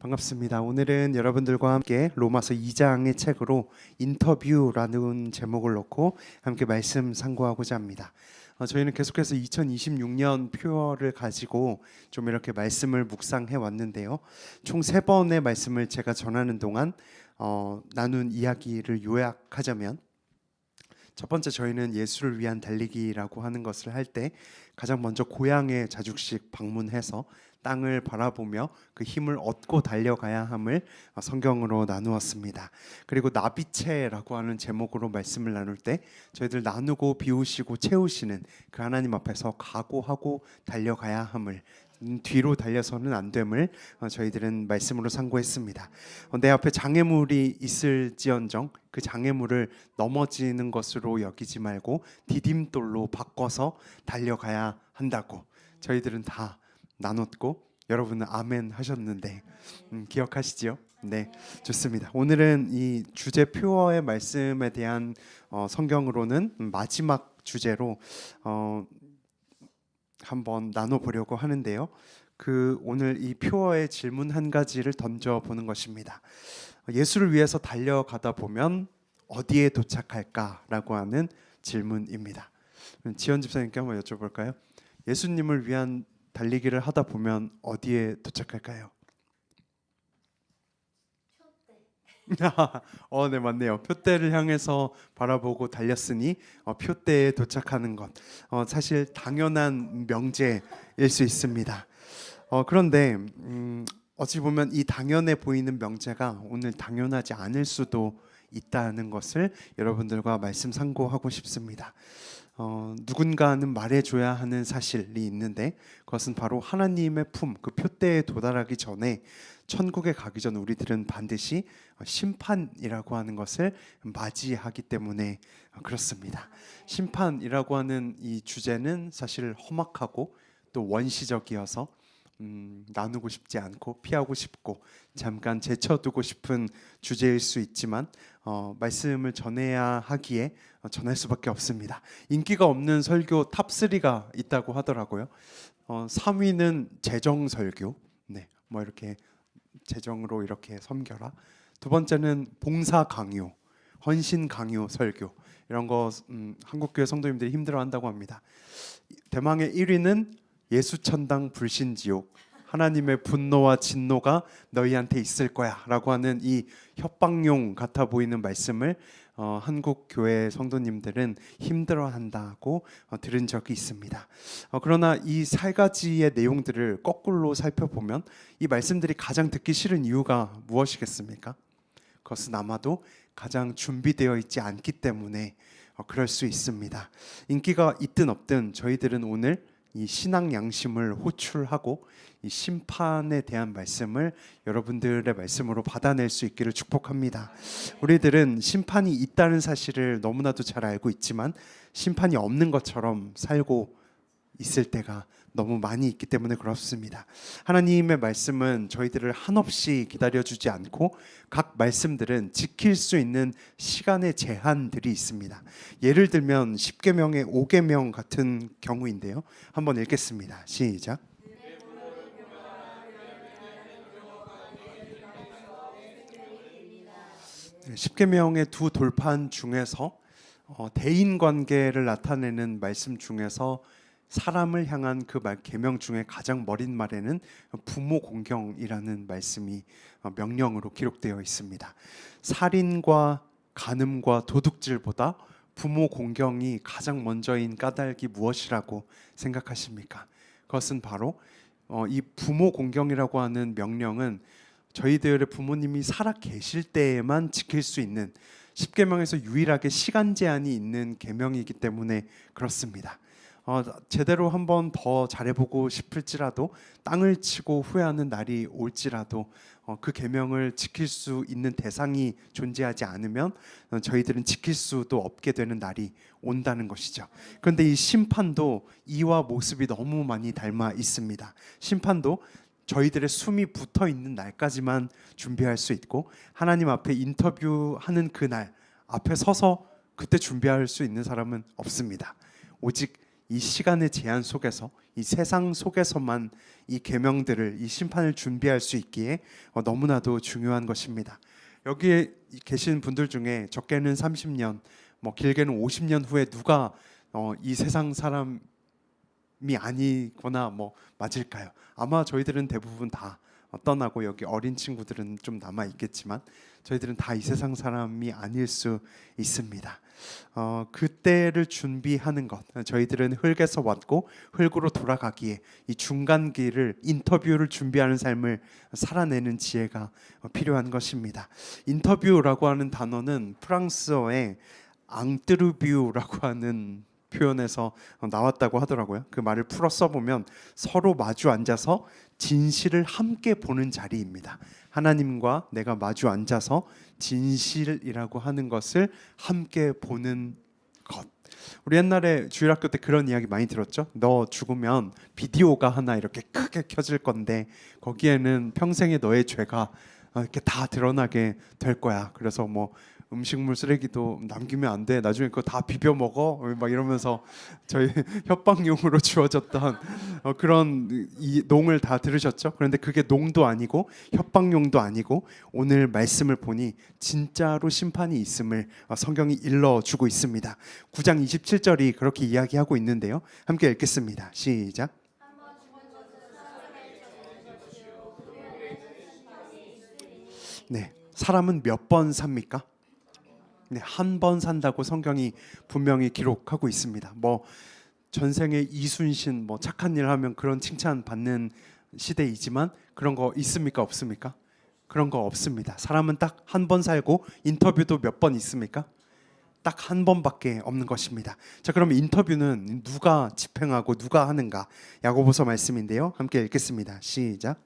반갑습니다. 오늘은 여러분들과 함께 로마서 2장의 책으로 인터뷰라는 제목을 놓고 함께 말씀 상고하고자 합니다. 저희는 계속해서 2026년 표어를 가지고 좀 이렇게 말씀을 묵상해 왔는데요. 총 3번의 말씀을 제가 전하는 동안 나눈 이야기를 요약하자면, 첫 번째, 저희는 예수를 위한 달리기라고 하는 것을 할 때 가장 먼저 고향에 자주씩 방문해서 땅을 바라보며 그 힘을 얻고 달려가야 함을 성경으로 나누었습니다. 그리고 나비채라고 하는 제목으로 말씀을 나눌 때 저희들 나누고 비우시고 채우시는 그 하나님 앞에서 각오하고 달려가야 함을, 뒤로 달려서는 안 됨을 저희들은 말씀으로 상고했습니다. 내 앞에 장애물이 있을지언정 그 장애물을 넘어지는 것으로 여기지 말고 디딤돌로 바꿔서 달려가야 한다고 저희들은 다 나눴고, 여러분은 아멘 하셨는데 기억하시지요? 네, 좋습니다. 오늘은 이 주제 표어의 말씀에 대한 성경으로는 마지막 주제로 한번 나눠보려고 하는데요. 오늘 이 표어의 질문 한 가지를 던져보는 것입니다. 예수를 위해서 달려가다 보면 어디에 도착할까라고 하는 질문입니다. 지연 집사님께 한번 여쭤볼까요? 예수님을 위한 달리기를 하다 보면 어디에 도착할까요? 네, 맞네요. 표대를 향해서 바라보고 달렸으니 표대에 도착하는 것, 사실 당연한 명제일 수 있습니다. 그런데 어찌 보면 이 당연해 보이는 명제가 오늘 당연하지 않을 수도 있다는 것을 여러분들과 말씀 상고하고 싶습니다. 누군가는 말해줘야 하는 사실이 있는데, 그것은 바로 하나님의 품, 그 표대에 도달하기 전에, 천국에 가기 전 우리들은 반드시 심판이라고 하는 것을 맞이하기 때문에 그렇습니다. 심판이라고 하는 이 주제는 사실 험악하고 또 원시적이어서 나누고 싶지 않고 피하고 싶고 잠깐 제쳐두고 싶은 주제일 수 있지만 말씀을 전해야 하기에 전할 수밖에 없습니다. 인기가 없는 설교 탑3가 있다고 하더라고요. 3위는 재정 설교, 네, 뭐 이렇게 재정으로 이렇게 섬겨라. 두 번째는 봉사 강요, 헌신 강요 설교, 이런 거 한국교회 성도님들이 힘들어한다고 합니다. 대망의 1위는 예수천당 불신지옥, 하나님의 분노와 진노가 너희한테 있을 거야 라고 하는 이 협박용 같아 보이는 말씀을 한국 교회 성도님들은 힘들어한다고 들은 적이 있습니다. 그러나 이 세 가지의 내용들을 거꾸로 살펴보면 이 말씀들이 가장 듣기 싫은 이유가 무엇이겠습니까? 그것은 아마도 가장 준비되어 있지 않기 때문에 그럴 수 있습니다. 인기가 있든 없든 저희들은 오늘 이 신앙 양심을 호출하고 이 심판에 대한 말씀을 여러분들의 말씀으로 받아낼 수 있기를 축복합니다. 우리들은 심판이 있다는 사실을 너무나도 잘 알고 있지만 심판이 없는 것처럼 살고 있을 때가 너무 많이 있기 때문에 그렇습니다. 하나님의 말씀은 저희들을 한없이 기다려주지 않고 각 말씀들은 지킬 수 있는 시간의 제한들이 있습니다. 예를 들면 10계명의 5계명 같은 경우인데요. 한번 읽겠습니다. 시작. 10계명의 두 돌판 중에서 대인관계를 나타내는 말씀 중에서 사람을 향한 그 계명 중에 가장 머린 말에는 부모 공경이라는 말씀이 명령으로 기록되어 있습니다. 살인과 간음과 도둑질보다 부모 공경이 가장 먼저인 까닭이 무엇이라고 생각하십니까? 그것은 바로 이 부모 공경이라고 하는 명령은 저희들의 부모님이 살아 계실 때에만 지킬 수 있는 10계명에서 유일하게 시간 제한이 있는 계명이기 때문에 그렇습니다. 제대로 한번 더 잘해보고 싶을지라도, 땅을 치고 후회하는 날이 올지라도 그 계명을 지킬 수 있는 대상이 존재하지 않으면 저희들은 지킬 수도 없게 되는 날이 온다는 것이죠. 그런데 이 심판도 이와 모습이 너무 많이 닮아 있습니다. 심판도 저희들의 숨이 붙어 있는 날까지만 준비할 수 있고, 하나님 앞에 인터뷰하는 그날 앞에 서서 그때 준비할 수 있는 사람은 없습니다. 오직 이 시간의 제한 속에서, 이 세상 속에서만 이 계명들을, 이 심판을 준비할 수 있기에 너무나도 중요한 것입니다. 여기에 계신 분들 중에 적게는 30년, 뭐 길게는 50년 후에 누가 이 세상 사람이 아니거나 뭐 맞을까요? 아마 저희들은 대부분 다 떠나고 여기 어린 친구들은 좀 남아 있겠지만 저희들은 다 이 세상 사람이 아닐 수 있습니다. 그때를 준비하는 것, 저희들은 흙에서 왔고 흙으로 돌아가기에 이 중간길을, 인터뷰를 준비하는 삶을 살아내는 지혜가 필요한 것입니다. 인터뷰라고 하는 단어는 프랑스어의 앙뜨르뷰라고 하는 표현에서 나왔다고 하더라고요. 그 말을 풀어 써보면 서로 마주 앉아서 진실을 함께 보는 자리입니다. 하나님과 내가 마주 앉아서 진실이라고 하는 것을 함께 보는 것. 우리 옛날에 주일학교 때 그런 이야기 많이 들었죠. 너 죽으면 비디오가 하나 이렇게 크게 켜질 건데 거기에는 평생의 너의 죄가 이렇게 다 드러나게 될 거야. 그래서 뭐 음식물 쓰레기도 남기면 안 돼. 나중에 그거 다 비벼 먹어. 막 이러면서 저희 협박용으로 주어졌던 그런 이 농을 다 들으셨죠? 그런데 그게 농도 아니고 협박용도 아니고 오늘 말씀을 보니 진짜로 심판이 있음을 성경이 일러주고 있습니다. 9장 27절이 그렇게 이야기하고 있는데요. 함께 읽겠습니다. 시작. 네, 사람은 몇 번 삽니까? 네, 한 번 산다고 성경이 분명히 기록하고 있습니다. 뭐 전생에 이순신 뭐 착한 일 하면 그런 칭찬 받는 시대이지만 그런 거 있습니까? 없습니까? 그런 거 없습니다. 사람은 딱 한 번 살고 인터뷰도 몇 번 있습니까? 딱 한 번밖에 없는 것입니다. 자, 그럼 인터뷰는 누가 집행하고 누가 하는가? 야고보서 말씀인데요. 함께 읽겠습니다. 시작.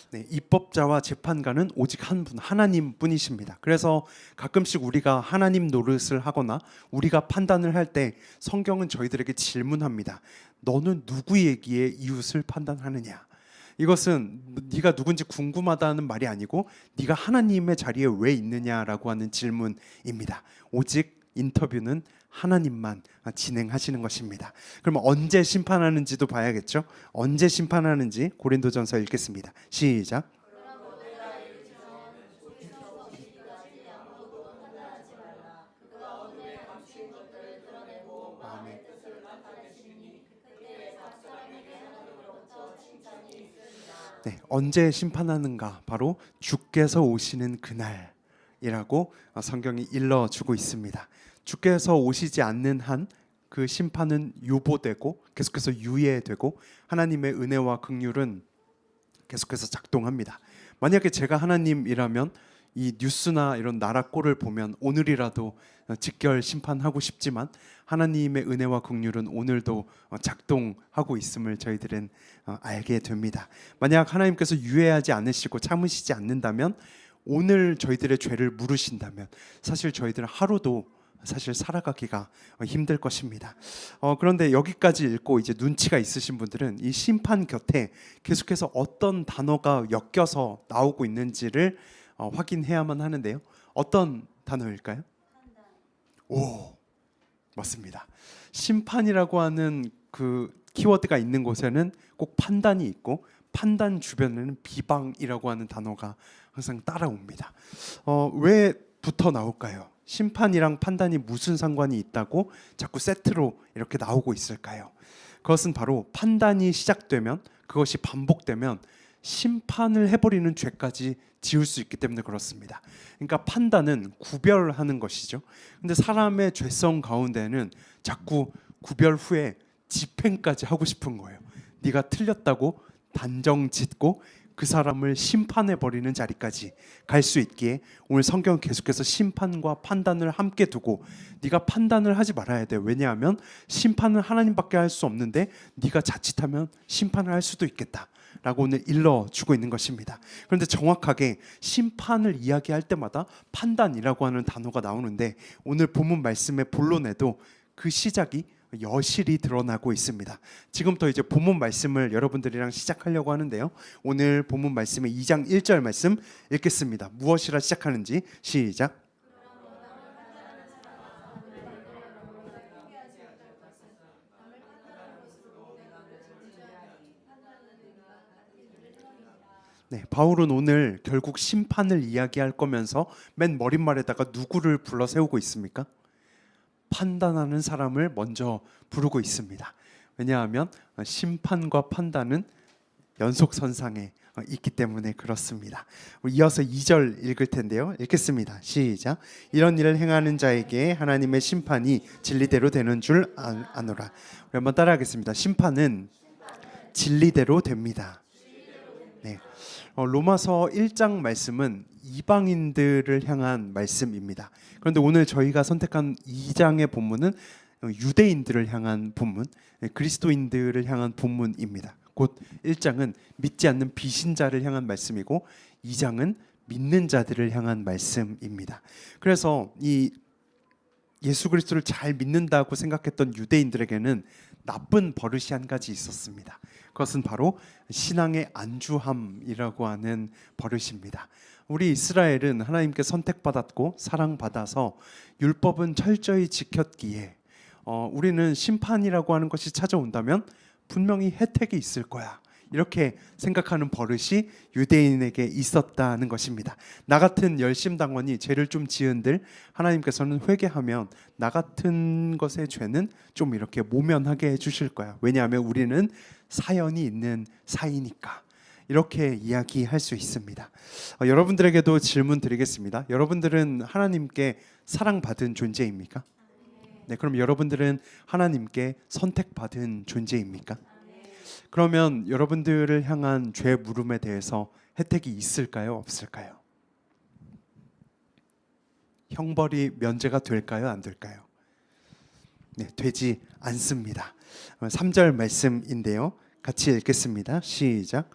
네, 입법자와 재판관은 오직 한 분, 하나님뿐이십니다. 그래서 가끔씩 우리가 하나님 노릇을 하거나 우리가 판단을 할 때 성경은 저희들에게 질문합니다. 너는 누구에게 이웃을 판단하느냐? 이것은 네가 누군지 궁금하다는 말이 아니고 네가 하나님의 자리에 왜 있느냐라고 하는 질문입니다. 오직 인터뷰는 하나님만 진행하시는 것입니다. 그럼 언제 심판하는지도 봐야겠죠. 언제 심판하는지 고린도전서 읽겠습니다. 시작. 네, 언제 심판하는가? 바로 주께서 오시는 그날이라고 성경이 일러주고 있습니다. 주께서 오시지 않는 한 그 심판은 유보되고 계속해서 유예되고 하나님의 은혜와 긍휼은 계속해서 작동합니다. 만약에 제가 하나님이라면 이 뉴스나 이런 나라 꼴을 보면 오늘이라도 직결 심판하고 싶지만 하나님의 은혜와 긍휼은 오늘도 작동하고 있음을 저희들은 알게 됩니다. 만약 하나님께서 유예하지 않으시고 참으시지 않는다면 오늘 저희들의 죄를 물으신다면 사실 저희들은 하루도 사실 살아가기가 힘들 것입니다. 그런데 여기까지 읽고 이제 눈치가 있으신 분들은 이 심판 곁에 계속해서 어떤 단어가 엮여서 나오고 있는지를 확인해야만 하는데요. 어떤 단어일까요? 오, 맞습니다. 심판이라고 하는 그 키워드가 있는 곳에는 꼭 판단이 있고 판단 주변에는 비방이라고 하는 단어가 항상 따라옵니다. 왜 붙어 나올까요? 심판이랑 판단이 무슨 상관이 있다고 자꾸 세트로 이렇게 나오고 있을까요? 그것은 바로 판단이 시작되면 그것이 반복되면 심판을 해버리는 죄까지 지을 수 있기 때문에 그렇습니다. 그러니까 판단은 구별하는 것이죠. 근데 사람의 죄성 가운데는 자꾸 구별 후에 집행까지 하고 싶은 거예요. 네가 틀렸다고 단정 짓고 그 사람을 심판해버리는 자리까지 갈 수 있기에 오늘 성경은 계속해서 심판과 판단을 함께 두고 네가 판단을 하지 말아야 돼. 왜냐하면 심판은 하나님밖에 할 수 없는데 네가 자칫하면 심판을 할 수도 있겠다 라고 오늘 일러주고 있는 것입니다. 그런데 정확하게 심판을 이야기할 때마다 판단이라고 하는 단어가 나오는데 오늘 본문 말씀의 본론에도 그 시작이 여실히 드러나고 있습니다. 지금부터 이제 본문 말씀을 여러분들이랑 시작하려고 하는데요. 오늘 본문 말씀의 2장 1절 말씀 읽겠습니다. 무엇이라 시작하는지 시작. 네, 바울은 오늘 결국 심판을 이야기할 거면서 맨 머릿말에다가 누구를 불러 세우고 있습니까? 판단하는 사람을 먼저 부르고 있습니다. 왜냐하면 심판과 판단은 연속선상에 있기 때문에 그렇습니다. 이어서 2절 읽을 텐데요. 읽겠습니다. 시작. 이런 일을 행하는 자에게 하나님의 심판이 진리대로 되는 줄 아노라. 우리 한번 따라하겠습니다. 심판은 진리대로 됩니다. 네. 로마서 1장 말씀은 이방인들을 향한 말씀입니다. 그런데 오늘 저희가 선택한 2장의 본문은 유대인들을 향한 본문, 그리스도인들을 향한 본문입니다. 곧 1장은 믿지 않는 비신자를 향한 말씀이고 2장은 믿는 자들을 향한 말씀입니다. 그래서 이 예수 그리스도를 잘 믿는다고 생각했던 유대인들에게는 나쁜 버릇이 한 가지 있었습니다. 그것은 바로 신앙의 안주함이라고 하는 버릇입니다. 우리 이스라엘은 하나님께 선택받았고 사랑받아서 율법은 철저히 지켰기에 우리는 심판이라고 하는 것이 찾아온다면 분명히 혜택이 있을 거야, 이렇게 생각하는 버릇이 유대인에게 있었다는 것입니다. 나 같은 열심당원이 죄를 좀 지은들 하나님께서는 회개하면 나 같은 것의 죄는 좀 이렇게 모면하게 해주실 거야. 왜냐하면 우리는 사연이 있는 사이니까. 이렇게 이야기할 수 있습니다. 여러분들에게도 질문 드리겠습니다. 여러분들은 하나님께 사랑받은 존재입니까? 네, 그럼 여러분들은 하나님께 선택받은 존재입니까? 그러면 여러분들을 향한 죄 물음에 대해서 혜택이 있을까요? 없을까요? 형벌이 면제가 될까요? 안 될까요? 네, 되지 않습니다. 3절 말씀인데요. 같이 읽겠습니다. 시작.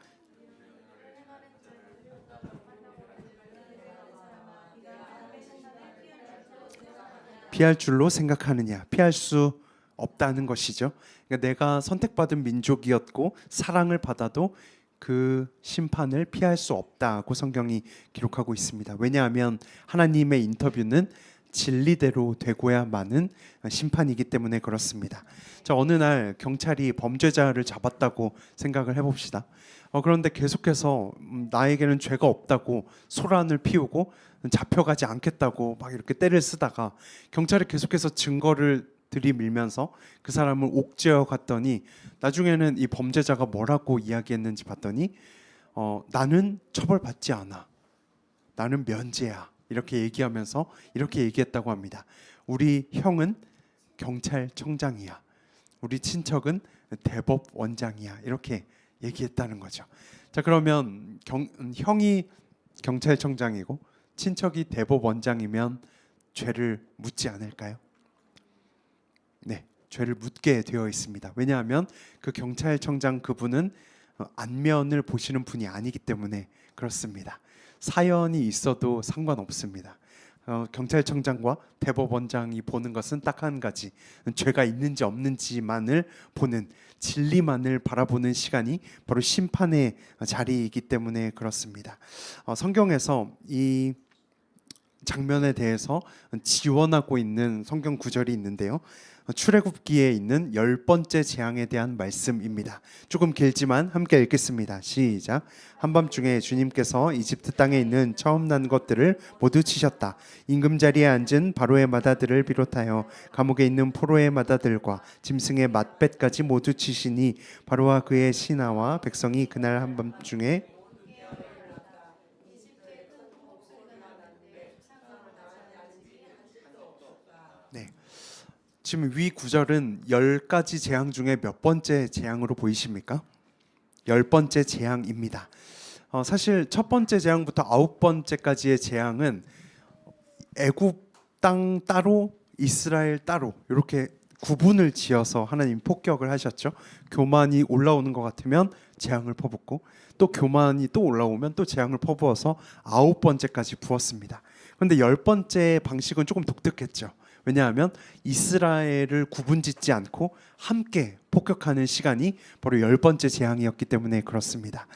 피할 줄로 생각하느냐? 피할 수 없다는 것이죠. 그러니까 내가 선택받은 민족이었고 사랑을 받아도 그 심판을 피할 수 없다고 성경이 기록하고 있습니다. 왜냐하면 하나님의 인터뷰는 진리대로 되고야만은 심판이기 때문에 그렇습니다. 자, 어느 날 경찰이 범죄자를 잡았다고 생각을 해봅시다. 그런데 계속해서 나에게는 죄가 없다고 소란을 피우고 잡혀가지 않겠다고 막 이렇게 떼를 쓰다가 경찰이 계속해서 증거를 들이밀면서 그 사람을 옥죄어 갔더니 나중에는 이 범죄자가 뭐라고 이야기했는지 봤더니 나는 처벌받지 않아, 나는 면제야, 이렇게 얘기하면서 이렇게 얘기했다고 합니다. 우리 형은 경찰청장이야, 우리 친척은 대법원장이야, 이렇게 얘기했다는 거죠. 자, 그러면 형이 경찰청장이고 친척이 대법원장이면 죄를 묻지 않을까요? 네, 죄를 묻게 되어 있습니다. 왜냐하면 그 경찰청장 그분은 안면을 보시는 분이 아니기 때문에 그렇습니다. 사연이 있어도 상관없습니다. 경찰청장과 대법원장이 보는 것은 딱 한 가지, 죄가 있는지 없는지만을 보는, 진리만을 바라보는 시간이 바로 심판의 자리이기 때문에 그렇습니다. 성경에서 이 장면에 대해서 지원하고 있는 성경 구절이 있는데요. 출애굽기에 있는 10번째 재앙에 대한 말씀입니다. 조금 길지만 함께 읽겠습니다. 시작. 한밤중에 주님께서 이집트 땅에 있는 처음 난 것들을 모두 치셨다. 임금자리에 앉은 바로의 마다들을 비롯하여 감옥에 있는 포로의 마다들과 짐승의 맏뱃까지 모두 치시니 바로와 그의 신하와 백성이 그날 한밤중에 네. 지금 위 구절은 10가지 재앙 중에 몇 번째 재앙으로 보이십니까? 10번째 재앙입니다. 사실 첫 번째 재앙부터 9번째까지의 재앙은 애굽 땅 따로 이스라엘 따로 이렇게 구분을 지어서 하나님 폭격을 하셨죠. 교만이 올라오는 것 같으면 재앙을 퍼붓고 또 교만이 또 올라오면 또 재앙을 퍼부어서 9번째까지 부었습니다. 그런데 10번째 방식은 조금 독특했죠. 왜냐하면 이스라엘을 구분짓지 않고 함께 폭격하는 시간이 바로 10번째 재앙이었기 때문에 그렇습니다.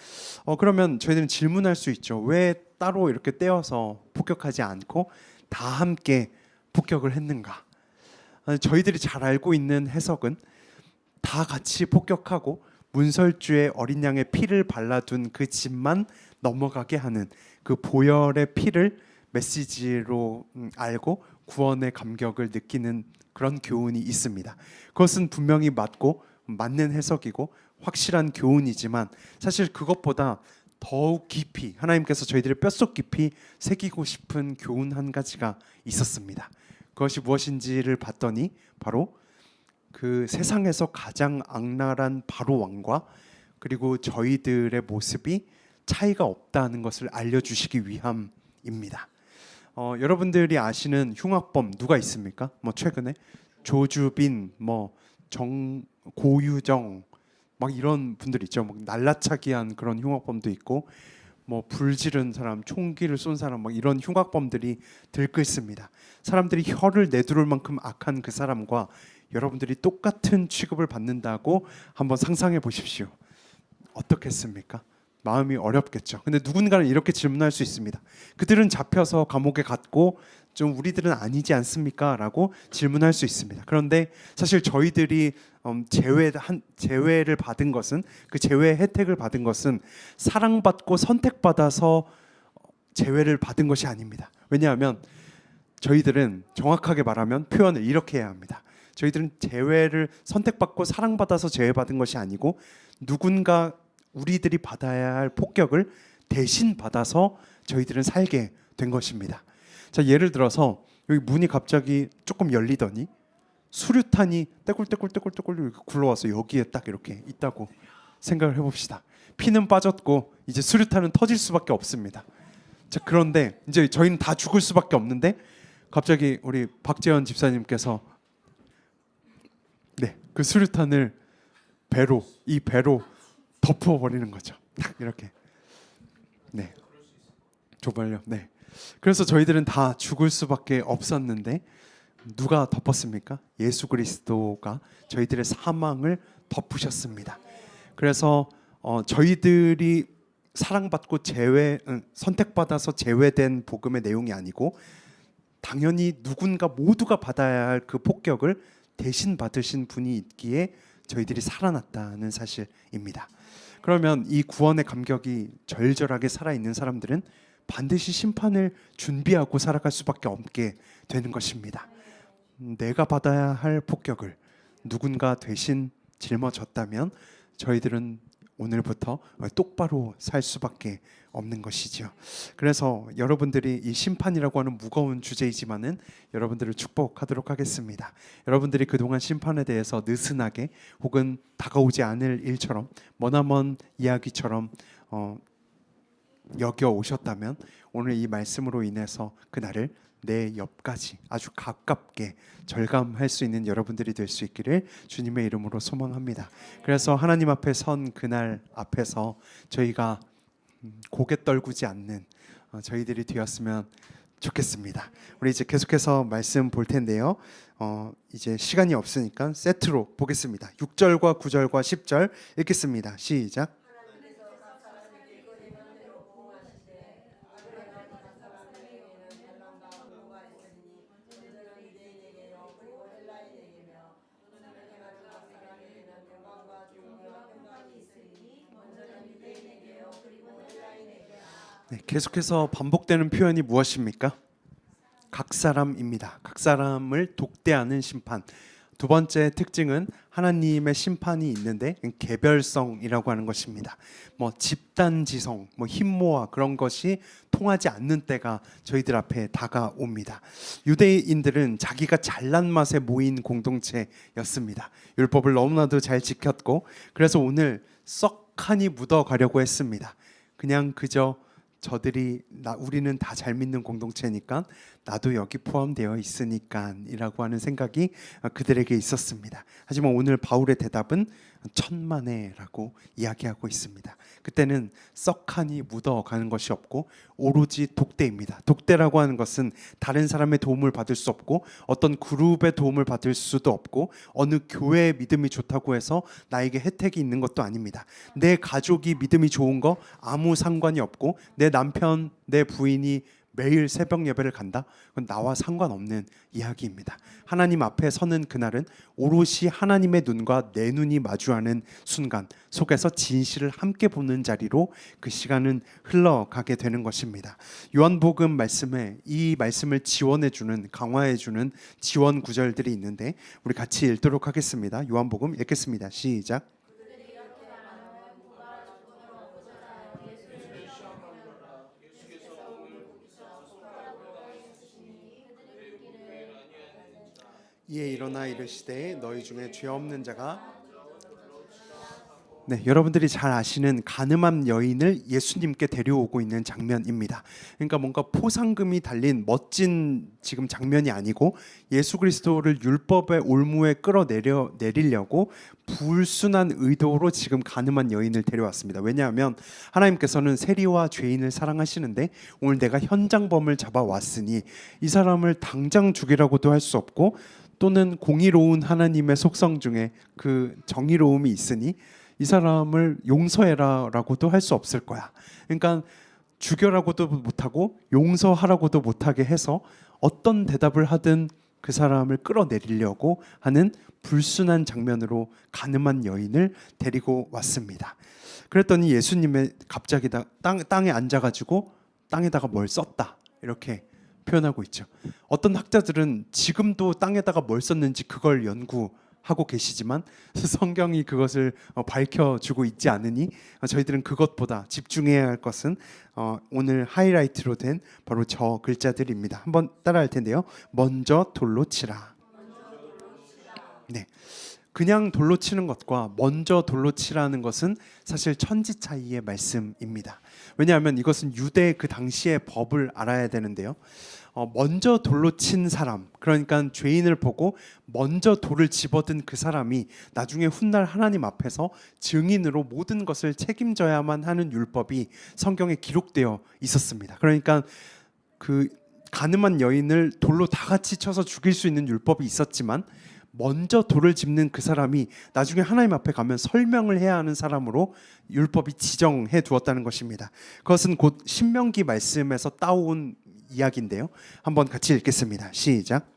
그러면 저희들은 질문할 수 있죠. 왜 따로 이렇게 떼어서 폭격하지 않고 다 함께 폭격을 했는가? 저희들이 잘 알고 있는 해석은 다 같이 폭격하고 문설주에 어린 양의 피를 발라둔 그 집만 넘어가게 하는 그 보혈의 피를 메시지로 알고 구원의 감격을 느끼는 그런 교훈이 있습니다. 그것은 분명히 맞는 해석이고 확실한 교훈이지만 사실 그것보다 더욱 깊이 하나님께서 저희들의 뼛속 깊이 새기고 싶은 교훈 한 가지가 있었습니다. 그것이 무엇인지를 봤더니 바로 그 세상에서 가장 악랄한 바로 왕과 그리고 저희들의 모습이 차이가 없다는 것을 알려주시기 위함입니다. 여러분들이 아시는 흉악범 누가 있습니까? 최근에 조주빈, 고유정 막 이런 분들 있죠. 날라차기한 그런 흉악범도 있고 불 지른 사람, 총기를 쏜 사람 이런 흉악범들이 들끓습니다. 사람들이 혀를 내두를 만큼 악한 그 사람과 여러분들이 똑같은 취급을 받는다고 한번 상상해 보십시오. 어떻겠습니까? 마음이 어렵겠죠. 근데 누군가는 이렇게 질문할 수 있습니다. 그들은 잡혀서 감옥에 갔고 좀 우리들은 아니지 않습니까? 라고 질문할 수 있습니다. 그런데 사실 저희들이 제외를 받은 것은 그 제외 혜택을 받은 것은 사랑받고 선택받아서 제외를 받은 것이 아닙니다. 왜냐하면 저희들은 정확하게 말하면 표현을 이렇게 해야 합니다. 저희들은 제외를 선택받고 사랑받아서 제외받은 것이 아니고 누군가 우리들이 받아야 할 폭격을 대신 받아서 저희들은 살게 된 것입니다. 자, 예를 들어서 여기 문이 갑자기 조금 열리더니 수류탄이 떼굴떼굴떼굴떼굴 굴러와서 여기에 딱 이렇게 있다고 생각을 해봅시다. 피는 빠졌고 이제 수류탄은 터질 수밖에 없습니다. 자, 그런데 이제 저희는 다 죽을 수밖에 없는데 갑자기 우리 박재현 집사님께서 그 수류탄을 이 배로 덮어버리는 거죠. 딱 이렇게. 조발요. 그래서 저희들은 다 죽을 수밖에 없었는데 누가 덮었습니까? 예수 그리스도가 저희들의 사망을 덮으셨습니다. 그래서 저희들이 사랑받고 선택받아서 제외된 복음의 내용이 아니고 당연히 누군가 모두가 받아야 할 그 폭격을 대신 받으신 분이 있기에 저희들이 살아났다는 사실입니다. 그러면 이 구원의 감격이 절절하게 살아있는 사람들은 반드시 심판을 준비하고 살아갈 수밖에 없게 되는 것입니다. 내가 받아야 할 폭격을 누군가 대신 짊어졌다면 저희들은 오늘부터 똑바로 살 수밖에 없는 것이죠. 그래서 여러분들이 이 심판이라고 하는 무거운 주제이지만은 여러분들을 축복하도록 하겠습니다. 여러분들이 그동안 심판에 대해서 느슨하게 혹은 다가오지 않을 일처럼 머나먼 이야기처럼 여겨 오셨다면 오늘 이 말씀으로 인해서 그날을 내 옆까지 아주 가깝게 절감할 수 있는 여러분들이 될 수 있기를 주님의 이름으로 소망합니다. 그래서 하나님 앞에 선 그날 앞에서 저희가 고개 떨구지 않는 저희들이 되었으면 좋겠습니다. 우리 이제 계속해서 말씀 볼 텐데요. 이제 시간이 없으니까 세트로 보겠습니다. 6절과 9절과 10절 읽겠습니다. 시작. 계속해서 반복되는 표현이 무엇입니까? 각 사람입니다. 각 사람을 독대하는 심판. 두 번째 특징은 하나님의 심판이 있는데 개별성이라고 하는 것입니다. 집단지성, 힘모아 그런 것이 통하지 않는 때가 저희들 앞에 다가옵니다. 유대인들은 자기가 잘난 맛에 모인 공동체였습니다. 율법을 너무나도 잘 지켰고 그래서 오늘 썩하니 묻어가려고 했습니다. 그냥 그저 우리는 다 잘 믿는 공동체니까 나도 여기 포함되어 있으니까이라고 하는 생각이 그들에게 있었습니다. 하지만 오늘 바울의 대답은 천만에라고 이야기하고 있습니다. 그때는 썩하니 묻어가는 것이 없고 오로지 독대입니다. 독대라고 하는 것은 다른 사람의 도움을 받을 수 없고 어떤 그룹의 도움을 받을 수도 없고 어느 교회의 믿음이 좋다고 해서 나에게 혜택이 있는 것도 아닙니다. 내 가족이 믿음이 좋은 거 아무 상관이 없고 내 남편, 내 부인이 매일 새벽 예배를 간다? 그건 나와 상관없는 이야기입니다. 하나님 앞에 서는 그날은 오롯이 하나님의 눈과 내 눈이 마주하는 순간 속에서 진실을 함께 보는 자리로 그 시간은 흘러가게 되는 것입니다. 요한복음 말씀에 이 말씀을 지원해주는, 강화해주는 지원 구절들이 있는데 우리 같이 읽도록 하겠습니다. 요한복음 읽겠습니다. 시작. 이에 일어나 이르시되 너희 중에 죄 없는 자가 여러분들이 잘 아시는 가늠한 여인을 예수님께 데려오고 있는 장면입니다. 그러니까 뭔가 포상금이 달린 멋진 지금 장면이 아니고 예수 그리스도를 율법의 올무에 끌어내리려고 불순한 의도로 지금 가늠한 여인을 데려왔습니다. 왜냐하면 하나님께서는 세리와 죄인을 사랑하시는데 오늘 내가 현장범을 잡아왔으니 이 사람을 당장 죽이라고도 할 수 없고 또는 공의로운 하나님의 속성 중에 그 정의로움이 있으니 이 사람을 용서해라 라고도 할 수 없을 거야. 그러니까 죽여라고도 못하고 용서하라고도 못하게 해서 어떤 대답을 하든 그 사람을 끌어내리려고 하는 불순한 장면으로 가늠한 여인을 데리고 왔습니다. 그랬더니 예수님의 갑자기 땅에 앉아가지고 땅에다가 뭘 썼다 이렇게 표현하고 있죠. 어떤 학자들은 지금도 땅에다가 뭘 썼는지 그걸 연구하고 계시지만 성경이 그것을 밝혀주고 있지 않으니 저희들은 그것보다 집중해야 할 것은 오늘 하이라이트로 된 바로 저 글자들입니다. 한번 따라할 텐데요. 먼저 돌로 치라. 네, 그냥 돌로 치는 것과 먼저 돌로 치라는 것은 사실 천지 차이의 말씀입니다. 왜냐하면 이것은 유대 그 당시의 법을 알아야 되는데요. 먼저 돌로 친 사람, 그러니까 죄인을 보고 먼저 돌을 집어든 그 사람이 나중에 훗날 하나님 앞에서 증인으로 모든 것을 책임져야만 하는 율법이 성경에 기록되어 있었습니다. 그러니까 그 가늠한 여인을 돌로 다 같이 쳐서 죽일 수 있는 율법이 있었지만 먼저 돌을 짚는 그 사람이 나중에 하나님 앞에 가면 설명을 해야 하는 사람으로 율법이 지정해 두었다는 것입니다. 그것은 곧 신명기 말씀에서 따온 이야기인데요. 한번 같이 읽겠습니다. 시작.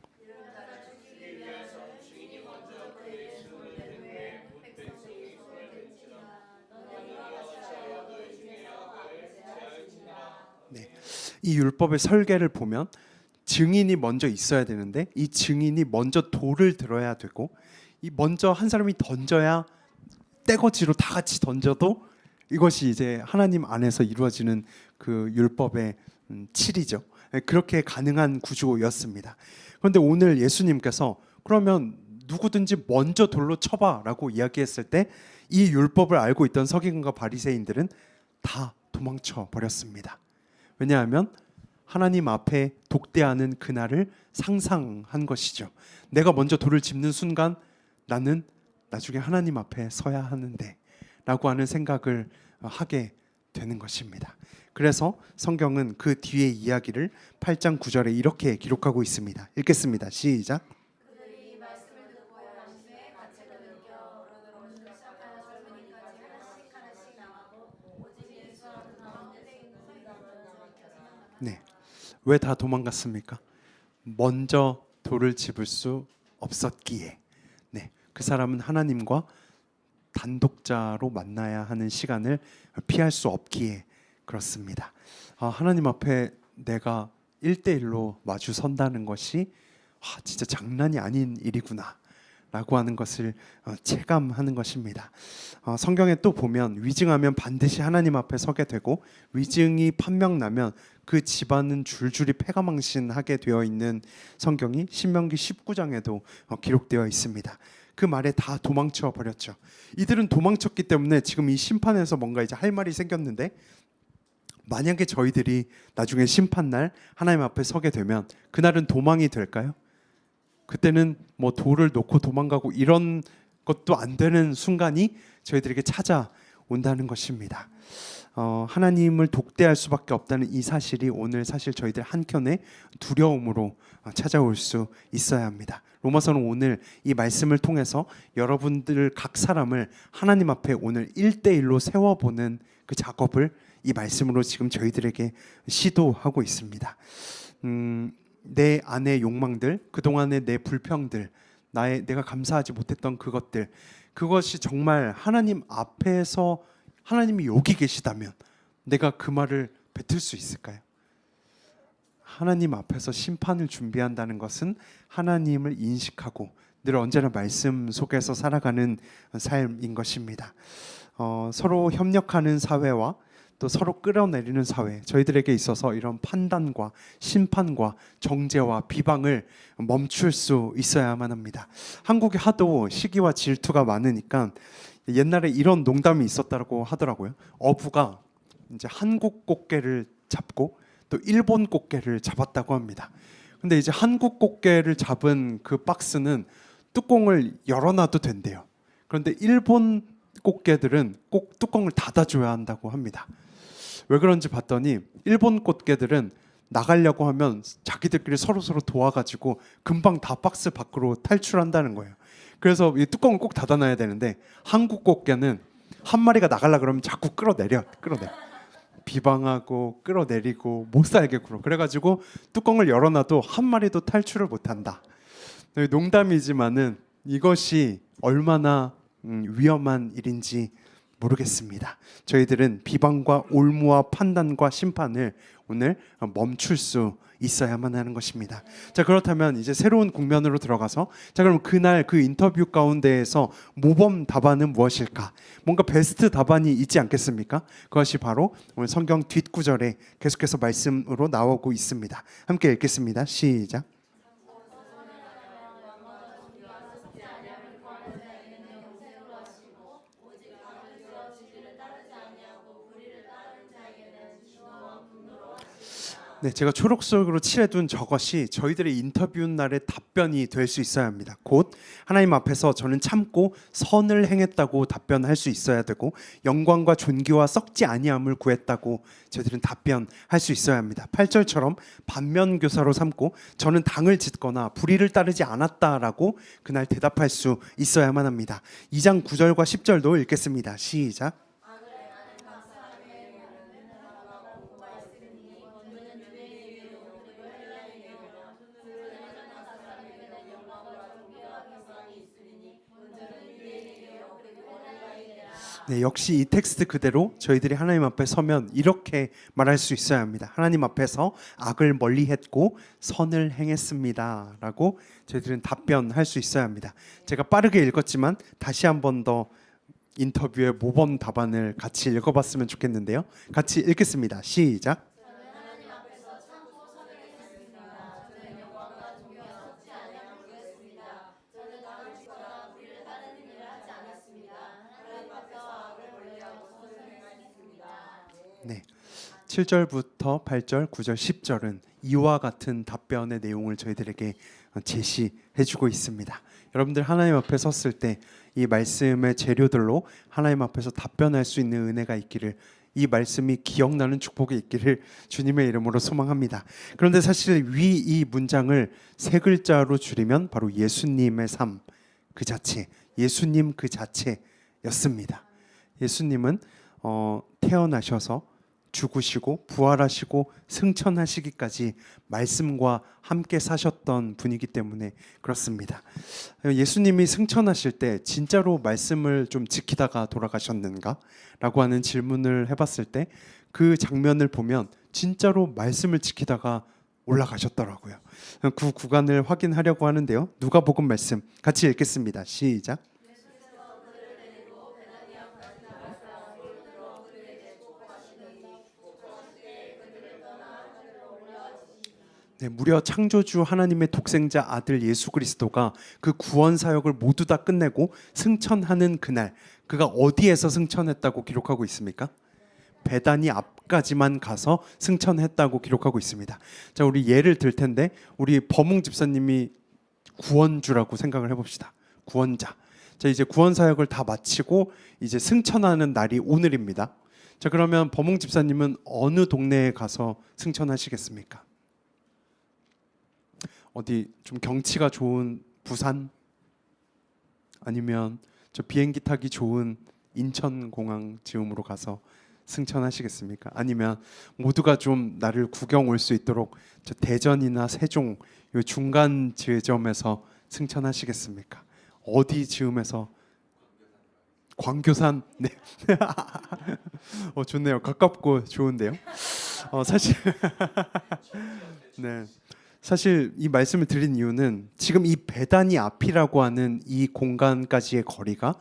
네, 이 율법의 설계를 보면 증인이 먼저 있어야 되는데 이 증인이 먼저 돌을 들어야 되고 이 먼저 한 사람이 던져야 떼거지로 다 같이 던져도 이것이 이제 하나님 안에서 이루어지는 그 율법의 칠이죠. 그렇게 가능한 구조였습니다. 그런데 오늘 예수님께서 그러면 누구든지 먼저 돌로 쳐봐라고 이야기했을 때 이 율법을 알고 있던 서기관과 바리새인들은 다 도망쳐 버렸습니다. 왜냐하면 하나님 앞에 독대하는 그날을 상상한 것이죠. 내가 먼저 돌을 짚는 순간 나는 나중에 하나님 앞에 서야 하는데 라고 하는 생각을 하게 되는 것입니다. 그래서 성경은 그 뒤의 이야기를 8장 9절에 이렇게 기록하고 있습니다. 읽겠습니다. 시작. 네, 왜 다 도망갔습니까? 먼저 돌을 집을 수 없었기에. 네, 그 사람은 하나님과 단독자로 만나야 하는 시간을 피할 수 없기에 그렇습니다. 하나님 앞에 내가 1대1로 마주 선다는 것이 진짜 장난이 아닌 일이구나 라고 하는 것을 체감하는 것입니다. 성경에 또 보면 위증하면 반드시 하나님 앞에 서게 되고 위증이 판명나면 그 집안은 줄줄이 패가망신하게 되어 있는 성경이 신명기 19장에도 기록되어 있습니다. 그 말에 다 도망쳐 버렸죠. 이들은 도망쳤기 때문에 지금 이 심판에서 뭔가 이제 할 말이 생겼는데 만약에 저희들이 나중에 심판날 하나님 앞에 서게 되면 그날은 도망이 될까요? 그때는 뭐 돌을 놓고 도망가고 이런 것도 안 되는 순간이 저희들에게 찾아온다는 것입니다. 하나님을 독대할 수밖에 없다는 이 사실이 오늘 사실 저희들 한켠에 두려움으로 찾아올 수 있어야 합니다. 로마서는 오늘 이 말씀을 통해서 여러분들 각 사람을 하나님 앞에 오늘 1대1로 세워보는 그 작업을 이 말씀으로 지금 저희들에게 시도하고 있습니다. 내 안의 욕망들, 그동안의 내 불평들, 내가 감사하지 못했던 그것들, 그것이 정말 하나님 앞에서 하나님이 여기 계시다면 내가 그 말을 뱉을 수 있을까요? 하나님 앞에서 심판을 준비한다는 것은 하나님을 인식하고 늘 언제나 말씀 속에서 살아가는 삶인 것입니다. 서로 협력하는 사회와 또 서로 끌어내리는 사회, 저희들에게 있어서 이런 판단과 심판과 정죄와 비방을 멈출 수 있어야만 합니다. 한국에 하도 시기와 질투가 많으니까 옛날에 이런 농담이 있었다고 하더라고요. 어부가 이제 한국 꽃게를 잡고 또 일본 꽃게를 잡았다고 합니다. 근데 이제 한국 꽃게를 잡은 그 박스는 뚜껑을 열어놔도 된대요. 그런데 일본 꽃게들은 꼭 뚜껑을 닫아줘야 한다고 합니다. 왜 그런지 봤더니 일본 꽃게들은 나가려고 하면 자기들끼리 서로 도와가지고 금방 다 박스 밖으로 탈출한다는 거예요. 그래서 이 뚜껑을 꼭 닫아놔야 되는데 한국 꽃게는 한 마리가 나가려고 그러면 자꾸 끌어내려. 비방하고 끌어내리고 못 살게 굴어. 그래가지고 뚜껑을 열어놔도 한 마리도 탈출을 못한다. 농담이지만은 이것이 얼마나 위험한 일인지 모르겠습니다. 저희들은 비방과 올무와 판단과 심판을 오늘 멈출 수 있어야만 하는 것입니다. 자, 그렇다면 이제 새로운 국면으로 들어가서 자, 그럼 그날 그 인터뷰 가운데에서 모범 답안은 무엇일까? 뭔가 베스트 답안이 있지 않겠습니까? 그것이 바로 오늘 성경 뒷구절에 계속해서 말씀으로 나오고 있습니다. 함께 읽겠습니다. 시작. 네, 제가 초록색으로 칠해둔 저것이 저희들의 인터뷰 날의 답변이 될 수 있어야 합니다. 곧 하나님 앞에서 저는 참고 선을 행했다고 답변할 수 있어야 되고 영광과 존귀와 썩지 아니함을 구했다고 저희들은 답변할 수 있어야 합니다. 8절처럼 반면교사로 삼고 저는 당을 짓거나 불의를 따르지 않았다라고 그날 대답할 수 있어야만 합니다. 2장 9절과 10절도 읽겠습니다. 시작. 네, 역시 이 텍스트 그대로 저희들이 하나님 앞에 서면 이렇게 말할 수 있어야 합니다. 하나님 앞에서 악을 멀리했고 선을 행했습니다 라고 저희들은 답변할 수 있어야 합니다. 제가 빠르게 읽었지만 다시 한 번 더 인터뷰의 모범 답안을 같이 읽어봤으면 좋겠는데요. 같이 읽겠습니다. 시작. 네, 7절부터 8절, 9절, 10절은 이와 같은 답변의 내용을 저희들에게 제시해주고 있습니다. 여러분들 하나님 앞에 섰을 때 이 말씀의 재료들로 하나님 앞에서 답변할 수 있는 은혜가 있기를, 이 말씀이 기억나는 축복이 있기를 주님의 이름으로 소망합니다. 그런데 사실 위 이 문장을 세 글자로 줄이면 바로 예수님의 삶 그 자체, 예수님 그 자체였습니다. 예수님은 태어나셔서 죽으시고 부활하시고 승천하시기까지 말씀과 함께 사셨던 분이기 때문에 그렇습니다. 예수님이 승천하실 때 진짜로 말씀을 좀 지키다가 돌아가셨는가? 라고 하는 질문을 해봤을 때 그 장면을 보면 진짜로 말씀을 지키다가 올라가셨더라고요. 그 구간을 확인하려고 하는데요. 누가복음 말씀 같이 읽겠습니다. 시작. 네, 무려 창조주 하나님의 독생자 아들 예수 그리스도가 그 구원 사역을 모두 다 끝내고 승천하는 그날, 그가 어디에서 승천했다고 기록하고 있습니까? 베다니 앞 앞까지만 가서 승천했다고 기록하고 있습니다. 자, 우리 예를 들 텐데 우리 범웅 집사님이 구원주라고 생각을 해봅시다. 구원자. 자, 이제 구원 사역을 다 마치고 이제 승천하는 날이 오늘입니다. 자, 그러면 범웅 집사님은 어느 동네에 가서 승천하시겠습니까? 어디 좀 경치가 좋은 부산? 아니면 저 비행기 타기 좋은 인천공항 즈음으로 가서 승천하시겠습니까? 아니면 모두가 좀 나를 구경 올 수 있도록 저 대전이나 세종 요 중간 지점에서 승천하시겠습니까? 어디 즈음에서? 광교산. 네. 좋네요. 가깝고 좋은데요. 사실 네. 사실 이 말씀을 드린 이유는 지금 이 베다니 앞이라고 하는 이 공간까지의 거리가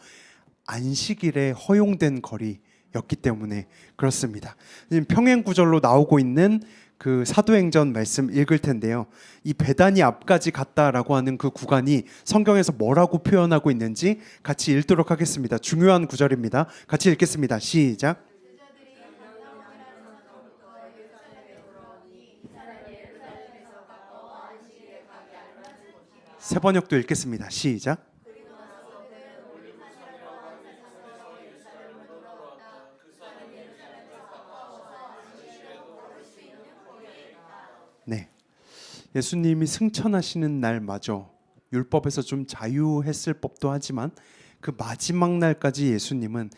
안식일에 허용된 거리였기 때문에 그렇습니다. 지금 평행 구절로 나오고 있는 그 사도행전 말씀 읽을 텐데요. 이 베다니 앞까지 갔다라고 하는 그 구간이 성경에서 뭐라고 표현하고 있는지 같이 읽도록 하겠습니다. 중요한 구절입니다. 같이 읽겠습니다. 시작. 세 번역도 읽겠습니다. 시작. 네. 예수님이 승천하시는 날마저 율법에서 좀 자유했을 법도 하지만 그 마지막 날까지 예수님은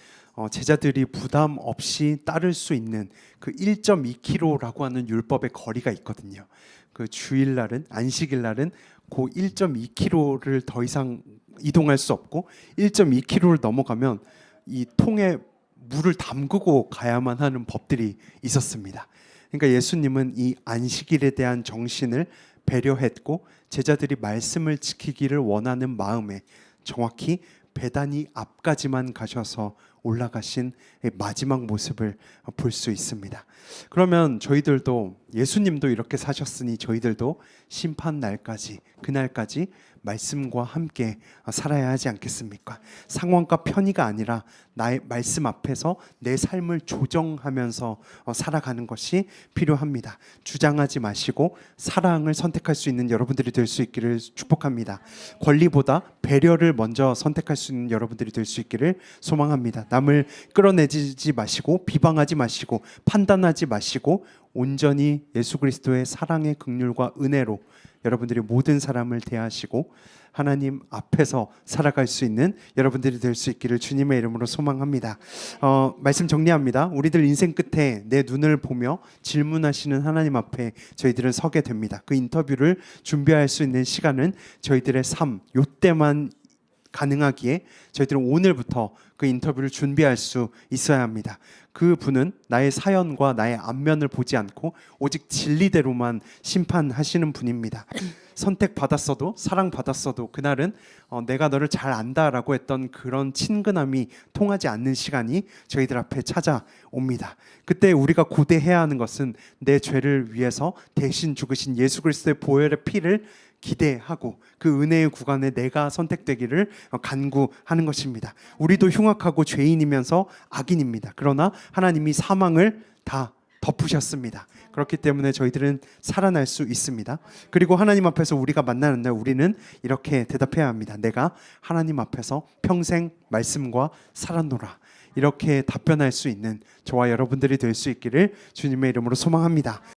제자들이 부담 없이 따를 수 있는 그 1.2km라고 하는 율법의 거리가 있거든요. 그 주일날은 안식일날은 그 1.2km를 더 이상 이동할 수 없고 1.2km를 넘어가면 이 통에 물을 담그고 가야만 하는 법들이 있었습니다. 그러니까 예수님은 이 안식일에 대한 정신을 배려했고 제자들이 말씀을 지키기를 원하는 마음에 정확히 베다니 앞까지만 가셔서 올라가신 마지막 모습을 볼 수 있습니다. 그러면 저희들도 예수님도 이렇게 사셨으니 저희들도 심판 날까지 그날까지 말씀과 함께 살아야 하지 않겠습니까? 상황과 편의가 아니라 나의 말씀 앞에서 내 삶을 조정하면서 살아가는 것이 필요합니다. 주장하지 마시고 사랑을 선택할 수 있는 여러분들이 될 수 있기를 축복합니다. 권리보다 배려를 먼저 선택할 수 있는 여러분들이 될 수 있기를 소망합니다. 남을 끌어내지 마시고 비방하지 마시고 판단하지 마시고 온전히 예수 그리스도의 사랑의 긍휼과 은혜로 여러분들이 모든 사람을 대하시고 하나님 앞에서 살아갈 수 있는 여러분들이 될 수 있기를 주님의 이름으로 소망합니다. 말씀 정리합니다. 우리들 인생 끝에 내 눈을 보며 질문하시는 하나님 앞에 저희들은 서게 됩니다. 그 인터뷰를 준비할 수 있는 시간은 저희들의 삶, 요때만 가능하기에 저희들은 오늘부터 그 인터뷰를 준비할 수 있어야 합니다. 그 분은 나의 사연과 나의 안면을 보지 않고 오직 진리대로만 심판하시는 분입니다. 선택받았어도 사랑받았어도 그날은 내가 너를 잘 안다라고 했던 그런 친근함이 통하지 않는 시간이 저희들 앞에 찾아옵니다. 그때 우리가 고대해야 하는 것은 내 죄를 위해서 대신 죽으신 예수 그리스도의 보혈의 피를 기대하고 그 은혜의 구간에 내가 선택되기를 간구하는 것입니다. 우리도 흉악하고 죄인이면서 악인입니다. 그러나 하나님이 사망을 다 덮으셨습니다. 그렇기 때문에 저희들은 살아날 수 있습니다. 그리고 하나님 앞에서 우리가 만나는 날 우리는 이렇게 대답해야 합니다. 내가 하나님 앞에서 평생 말씀과 살았노라. 이렇게 답변할 수 있는 저와 여러분들이 될 수 있기를 주님의 이름으로 소망합니다.